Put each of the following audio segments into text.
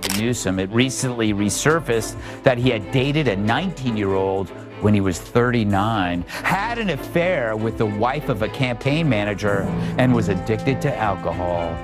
Gavin Newsom. It recently resurfaced that he had dated a 19-year-old when he was 39, had an affair with the wife of a campaign manager, and was addicted to alcohol.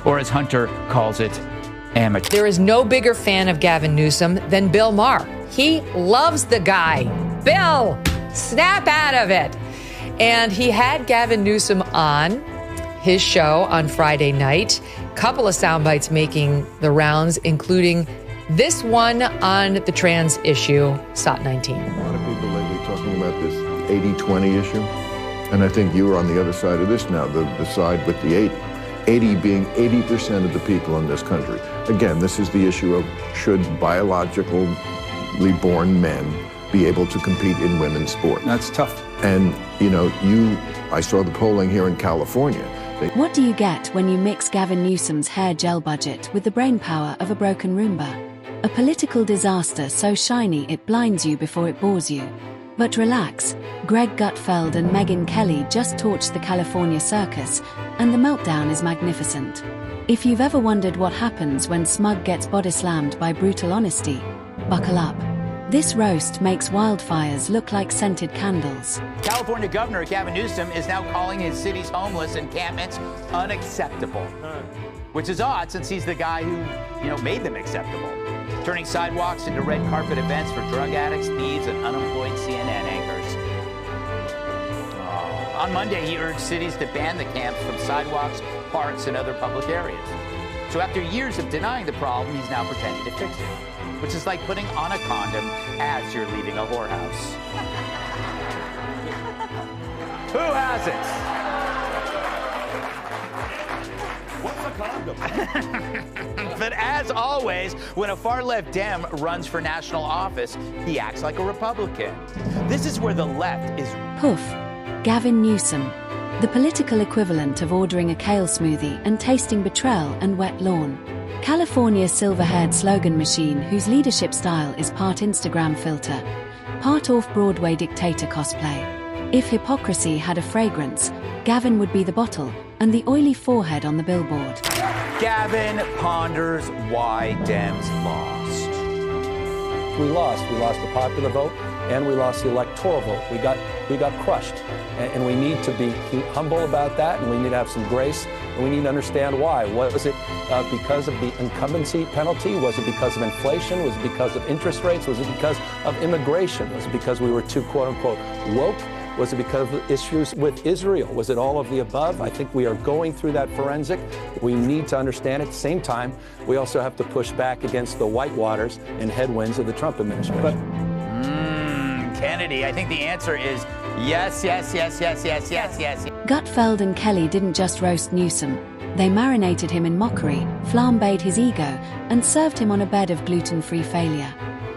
Or as Hunter calls it, amateur. There is no bigger fan of Gavin Newsom than Bill Maher. He loves the guy. Bill, snap out of it. And he had Gavin Newsom on his show on Friday night. Couple of sound bites making the rounds, including this one on the trans issue, SOT 19. A lot of people lately talking about this 80-20 issue. And I think you are on the other side of this now, the side with the 80. 80 being 80% of the people in this country. Again, this is the issue of should biologically born men be able to compete in women's sports. That's tough. And, I saw the polling here in California. What do you get when you mix Gavin Newsom's hair gel budget with the brainpower of a broken Roomba? A political disaster so shiny it blinds you before it bores you. But relax, Greg Gutfeld and Megyn Kelly just torched the California circus, and the meltdown is magnificent. If you've ever wondered what happens when smug gets body slammed by brutal honesty, buckle up. This roast makes wildfires look like scented candles. California Governor Gavin Newsom is now calling his city's homeless encampments unacceptable, which is odd since he's the guy who, made them acceptable, turning sidewalks into red carpet events for drug addicts, thieves, and unemployed CNN anchors. On Monday, he urged cities to ban the camps from sidewalks, parks, and other public areas. So after years of denying the problem, he's now pretending to fix it, which is like putting on a condom as you're leaving a whorehouse. Who hasn't? What's a condom? But as always, when a far-left Dem runs for national office, he acts like a Republican. This is where the left is... Poof. Gavin Newsom. The political equivalent of ordering a kale smoothie and tasting betrayal and wet lawn. California's silver-haired slogan machine whose leadership style is part Instagram filter, part off-Broadway dictator cosplay. If hypocrisy had a fragrance, Gavin would be the bottle and the oily forehead on the billboard. Gavin ponders why Dems lost. We lost the popular vote, and we lost the electoral vote. We got crushed, and we need to be humble about that, and we need to have some grace, and we need to understand why. Was it because of the incumbency penalty? Was it because of inflation? Was it because of interest rates? Was it because of immigration? Was it because we were too, quote-unquote, woke? Was it because of issues with Israel? Was it all of the above? I think we are going through that forensic. We need to understand at the same time, we also have to push back against the whitewaters and headwinds of the Trump administration. Kennedy, I think the answer is yes, yes, yes, yes, yes, yes, yes. Gutfeld and Kelly didn't just roast Newsom. They marinated him in mockery, flambéed his ego, and served him on a bed of gluten-free failure.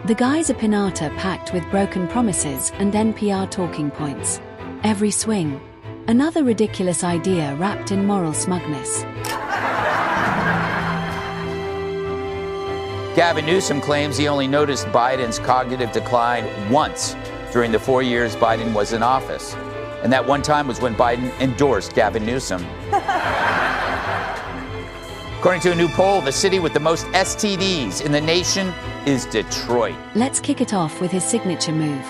The guy's a pinata packed with broken promises and NPR talking points. Every swing. Another ridiculous idea wrapped in moral smugness. Gavin Newsom claims he only noticed Biden's cognitive decline once during the 4 years Biden was in office. And that one time was when Biden endorsed Gavin Newsom. According to a new poll, the city with the most STDs in the nation is Detroit. Let's kick it off with his signature move,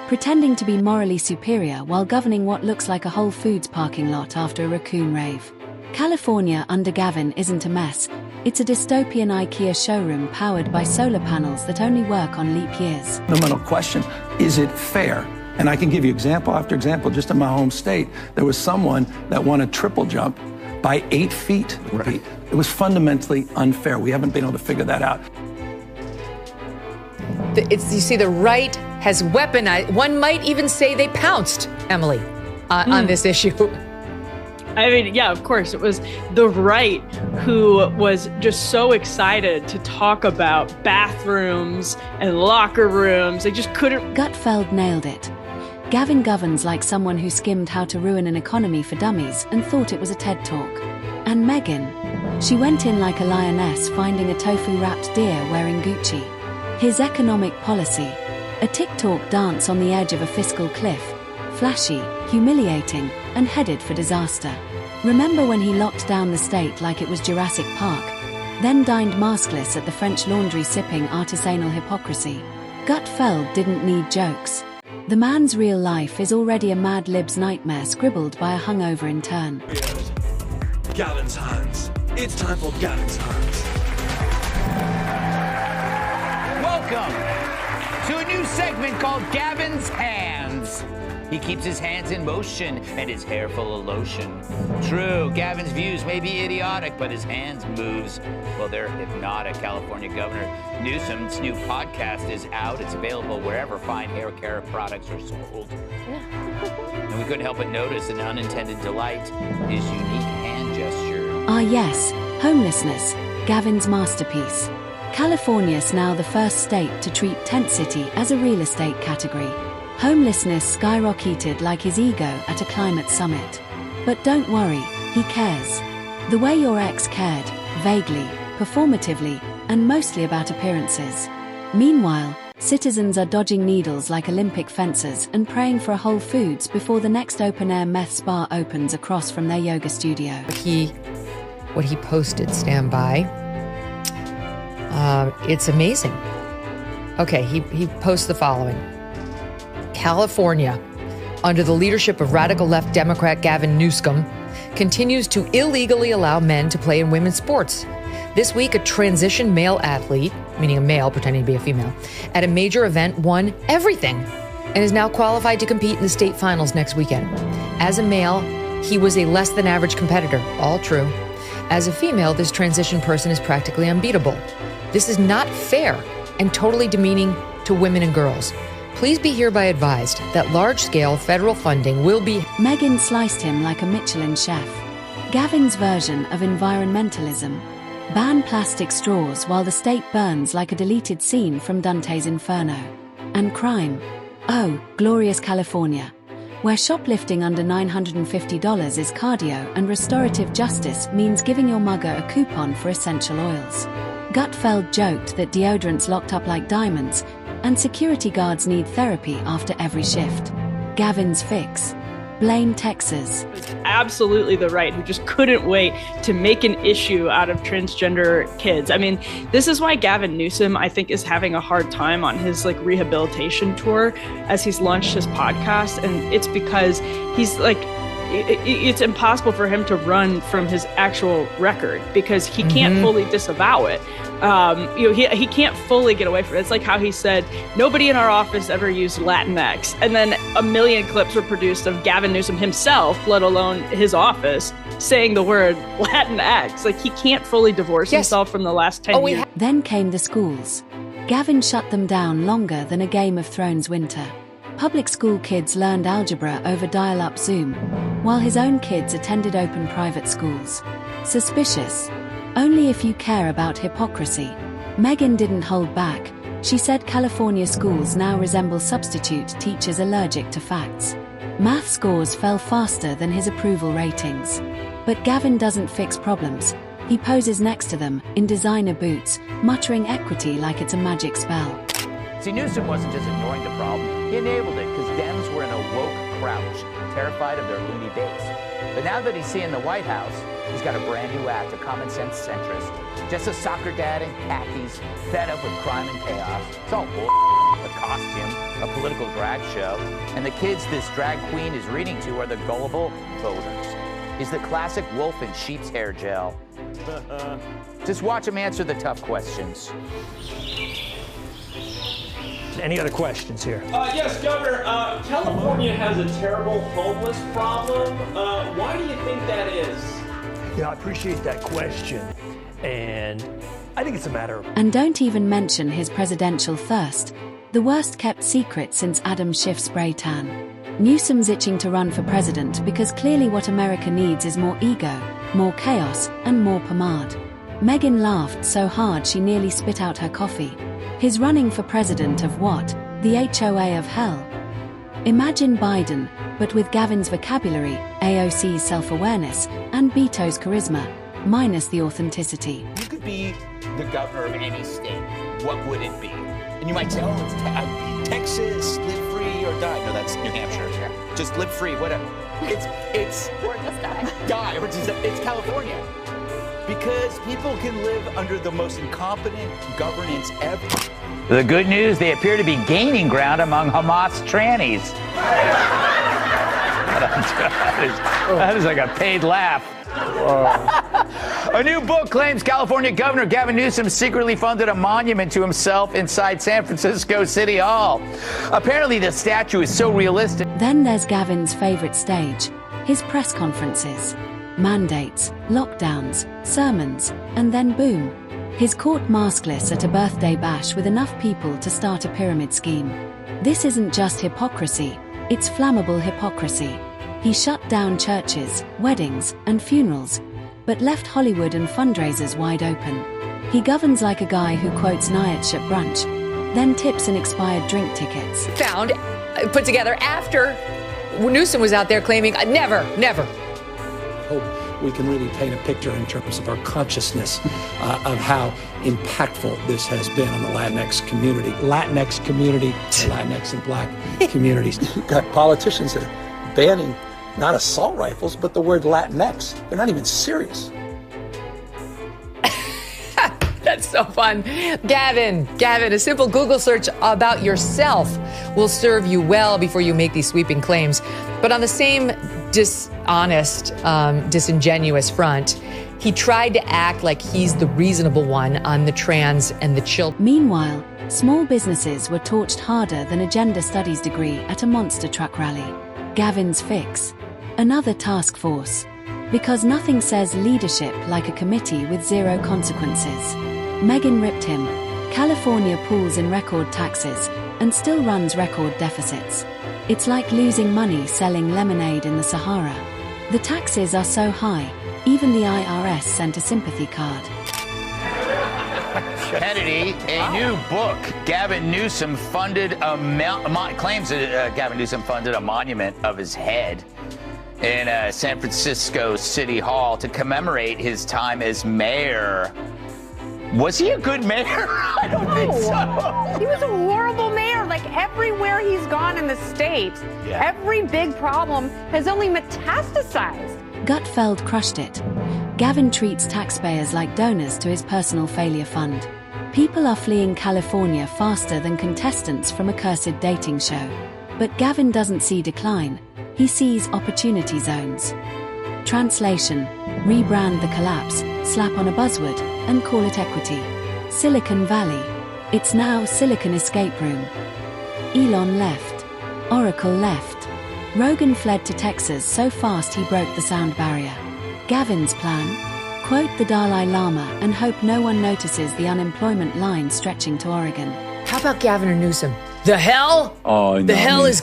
pretending to be morally superior while governing what looks like a Whole Foods parking lot after a raccoon rave. California under Gavin isn't a mess. It's a dystopian IKEA showroom powered by solar panels that only work on leap years. Fundamental question, is it fair? And I can give you example after example. Just in my home state, there was someone that won a triple jump by 8 feet. Right. It was fundamentally unfair. We haven't been able to figure that out. You see, the right has weaponized. One might even say they pounced, Emily, on this issue. I mean, yeah, of course. It was the right who was just so excited to talk about bathrooms and locker rooms. They just couldn't. Gutfeld nailed it. Gavin governs like someone who skimmed How to Ruin an Economy for Dummies and thought it was a TED Talk. And Megyn, she went in like a lioness finding a tofu-wrapped deer wearing Gucci. His economic policy, a TikTok dance on the edge of a fiscal cliff, flashy, humiliating, and headed for disaster. Remember when he locked down the state like it was Jurassic Park? then dined maskless at the French laundry sipping artisanal hypocrisy. Gutfeld didn't need jokes. The man's real life is already a Mad Lib's nightmare scribbled by a hungover intern. Gavin's hands. It's time for Gavin's hands. Welcome to a new segment called Gavin's Hands. He keeps his hands in motion and his hair full of lotion. True, Gavin's views may be idiotic, but his hands moves, well, they're hypnotic. California Governor Newsom's new podcast is out. It's available wherever fine hair care products are sold. And we couldn't help but notice an unintended delight, his unique hand gesture. Ah yes, homelessness, Gavin's masterpiece. California's now the first state to treat tent city as a real estate category. Homelessness skyrocketed like his ego at a climate summit. But don't worry, he cares. The way your ex cared, vaguely, performatively, and mostly about appearances. Meanwhile, citizens are dodging needles like Olympic fencers and praying for a Whole Foods before the next open-air meth spa opens across from their yoga studio. What he posted, stand by. It's amazing. Okay, he posts the following. California, under the leadership of radical left Democrat Gavin Newsom, continues to illegally allow men to play in women's sports. This week, a transition male athlete, meaning a male pretending to be a female, at a major event won everything and is now qualified to compete in the state finals next weekend. As a male, he was a less than average competitor, all true. As a female, this transition person is practically unbeatable. This is not fair and totally demeaning to women and girls. Please be hereby advised that large-scale federal funding will be... Megyn sliced him like a Michelin chef. Gavin's version of environmentalism. Ban plastic straws while the state burns like a deleted scene from Dante's Inferno. And crime. Oh, glorious California, where shoplifting under $950 is cardio and restorative justice means giving your mugger a coupon for essential oils. Gutfeld joked that deodorants locked up like diamonds and security guards need therapy after every shift. Gavin's fix. Blame Texas. Absolutely the right, who just couldn't wait to make an issue out of transgender kids. I mean, this is why Gavin Newsom, I think, is having a hard time on his rehabilitation tour as he's launched his podcast. And it's because he's it's impossible for him to run from his actual record because he can't fully disavow it. He can't fully get away from it. It's like how he said, nobody in our office ever used Latinx. And then a million clips were produced of Gavin Newsom himself, let alone his office, saying the word Latinx. He can't fully divorce himself from the last 10 years. Then came the schools. Gavin shut them down longer than a Game of Thrones winter. Public school kids learned algebra over dial-up Zoom, while his own kids attended open private schools. Suspicious. Only if you care about hypocrisy. Megyn didn't hold back. She said California schools now resemble substitute teachers allergic to facts. Math scores fell faster than his approval ratings. But Gavin doesn't fix problems. He poses next to them, in designer boots, muttering equity like it's a magic spell. See, Newsom wasn't just ignoring the problem, he enabled it because Dems were in a woke crouch, terrified of their loony base. But now that he's seeing the White House, he's got a brand new act, a common sense centrist. Just a soccer dad in khakis, fed up with crime and chaos. It's all bull, a costume, a political drag show. And the kids this drag queen is reading to are the gullible voters. He's the classic wolf in sheep's hair gel. Just watch him answer the tough questions. Any other questions here? Yes, Governor. California has a terrible homeless problem. Why do you think that is? Yeah, I appreciate that question. And I think it's a matter of... And don't even mention his presidential thirst, the worst kept secret since Adam Schiff's spray tan. Newsom's itching to run for president because clearly what America needs is more ego, more chaos, and more pomade. Megyn laughed so hard she nearly spit out her coffee. He's running for president of what? The HOA of hell. Imagine Biden, but with Gavin's vocabulary, AOC's self-awareness, and Beto's charisma, minus the authenticity. You could be the governor of any state. What would it be? And you might say, oh, it's Texas, live free or die. No, that's New Hampshire. Yeah. Just live free, whatever. It's or just die. Die, or just, it's California. Because people can live under the most incompetent governance ever. The good news, they appear to be gaining ground among Hamas trannies. That is like a paid laugh. A new book claims California Governor Gavin Newsom secretly funded a monument to himself inside San Francisco City Hall. Apparently, the statue is so realistic. Then there's Gavin's favorite stage, his press conferences. Mandates, lockdowns, sermons, and then boom. He's caught maskless at a birthday bash with enough people to start a pyramid scheme. This isn't just hypocrisy, it's flammable hypocrisy. He shut down churches, weddings, and funerals, but left Hollywood and fundraisers wide open. He governs like a guy who quotes Nietzsche at brunch, then tips in expired drink tickets. Put together after Newsom was out there claiming, never. Hope we can really paint a picture in terms of our consciousness of how impactful this has been on the Latinx community. Latinx and black communities. You've got politicians that are banning not assault rifles, but the word Latinx. They're not even serious. That's so fun. Gavin, a simple Google search about yourself will serve you well before you make these sweeping claims. But on the same dishonest, disingenuous front, he tried to act like he's the reasonable one on the trans and the children. Meanwhile, small businesses were torched harder than a gender studies degree at a monster truck rally. Gavin's fix: another task force. Because nothing says leadership like a committee with zero consequences. Megyn ripped him. California pulls in record taxes and still runs record deficits. It's like losing money selling lemonade in the Sahara. The taxes are so high, even the IRS sent a sympathy card. Kennedy, a new book. Gavin Newsom funded claims that Gavin Newsom funded a monument of his head in San Francisco City Hall to commemorate his time as mayor. Was he a good mayor? I don't think so. He was a horrible mayor. Like everywhere he's gone in the state, every big problem has only metastasized. Gutfeld crushed it. Gavin treats taxpayers like donors to his personal failure fund. People are fleeing California faster than contestants from a cursed dating show. But Gavin doesn't see decline. He sees opportunity zones. Translation: rebrand the collapse, slap on a buzzword, and call it equity. Silicon Valley. It's now Silicon Escape Room. Elon left. Oracle left. Rogan fled to Texas so fast he broke the sound barrier. Gavin's plan? Quote the Dalai Lama and hope no one notices the unemployment line stretching to Oregon. How about Gavin or Newsom? The hell? Oh, no. The hell is...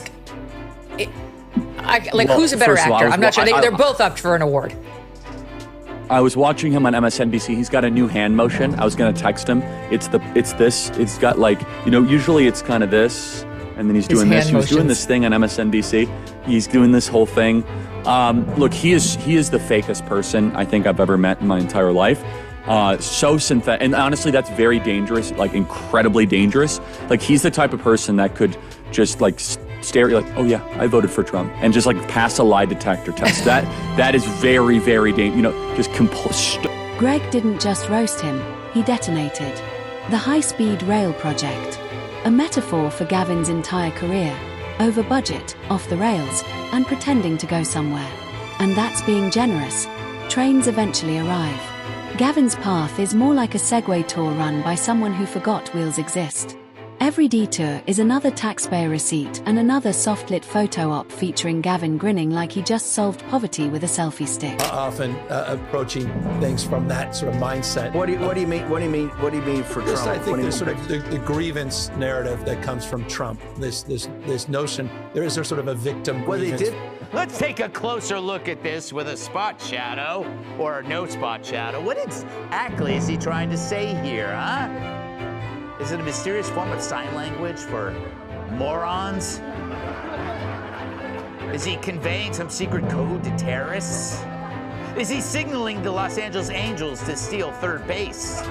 who's a better actor? I'm not sure. They're both up for an award. I was watching him on MSNBC. He's got a new hand motion. I was going to text him. It's this. It's got usually it's kind of this, and then he's doing this. He was doing this thing on MSNBC. He's doing this whole thing. Look, he is the fakest person I think I've ever met in my entire life. So synthetic, and honestly, that's very dangerous, incredibly dangerous. He's the type of person that could just stare at you oh yeah, I voted for Trump, and just pass a lie detector test. That is very, very dangerous. Greg didn't just roast him, he detonated. The high-speed rail project. A metaphor for Gavin's entire career. Over budget, off the rails, and pretending to go somewhere. And that's being generous. Trains eventually arrive. Gavin's path is more like a Segway tour run by someone who forgot wheels exist. Every detour is another taxpayer receipt and another soft-lit photo op featuring Gavin grinning like he just solved poverty with a selfie stick. Often approaching things from that sort of mindset. What do you mean for Trump? I think there's sort of the grievance narrative that comes from Trump. This notion there is sort of a victim grievance. Let's take a closer look at this with a spot shadow or no spot shadow. What exactly is he trying to say here, huh? Is it a mysterious form of sign language for morons? Is he conveying some secret code to terrorists? Is he signaling the Los Angeles Angels to steal third base?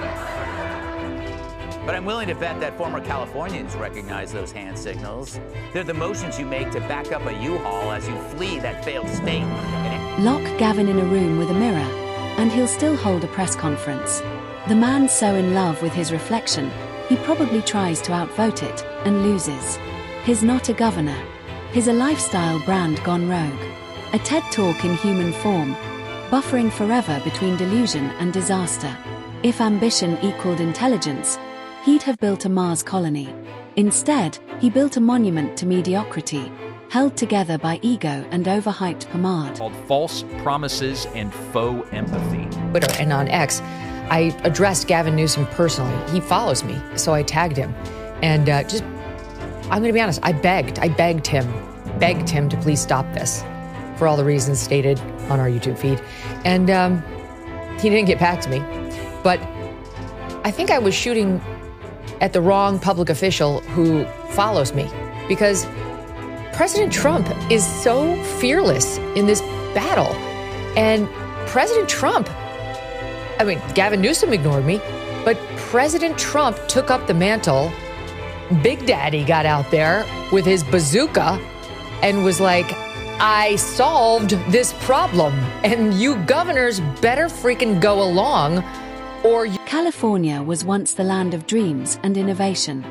But I'm willing to bet that former Californians recognize those hand signals. They're the motions you make to back up a U-Haul as you flee that failed state. Lock Gavin in a room with a mirror and he'll still hold a press conference. The man's so in love with his reflection, he probably tries to outvote it and loses. He's not a governor. He's a lifestyle brand gone rogue. A TED Talk in human form, buffering forever between delusion and disaster. If ambition equaled intelligence, he'd have built a Mars colony. Instead, he built a monument to mediocrity, held together by ego and overhyped pomade. Called false promises and faux empathy. Twitter and on X, I addressed Gavin Newsom personally. He follows me, so I tagged him. And I'm going to be honest, I begged him to please stop this for all the reasons stated on our YouTube feed. And he didn't get back to me. But I think I was shooting at the wrong public official who follows me, because President Trump is so fearless in this battle. And President Trump, I mean, Gavin Newsom ignored me, but President Trump took up the mantle. Big Daddy got out there with his bazooka and was like, I solved this problem, and you governors better freaking go along, or you... California was once the land of dreams and innovation.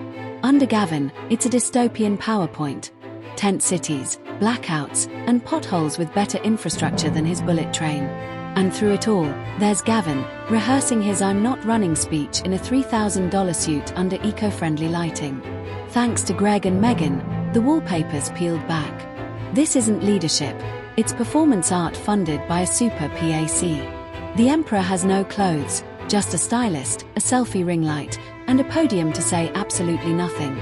Under Gavin, it's a dystopian PowerPoint. Tent cities, blackouts, and potholes with better infrastructure than his bullet train. And through it all, there's Gavin, rehearsing his I'm not running speech in a $3,000 suit under eco-friendly lighting. Thanks to Greg and Megyn, the wallpaper's peeled back. This isn't leadership, it's performance art funded by a super PAC. The emperor has no clothes, just a stylist, a selfie ring light, and a podium to say absolutely nothing.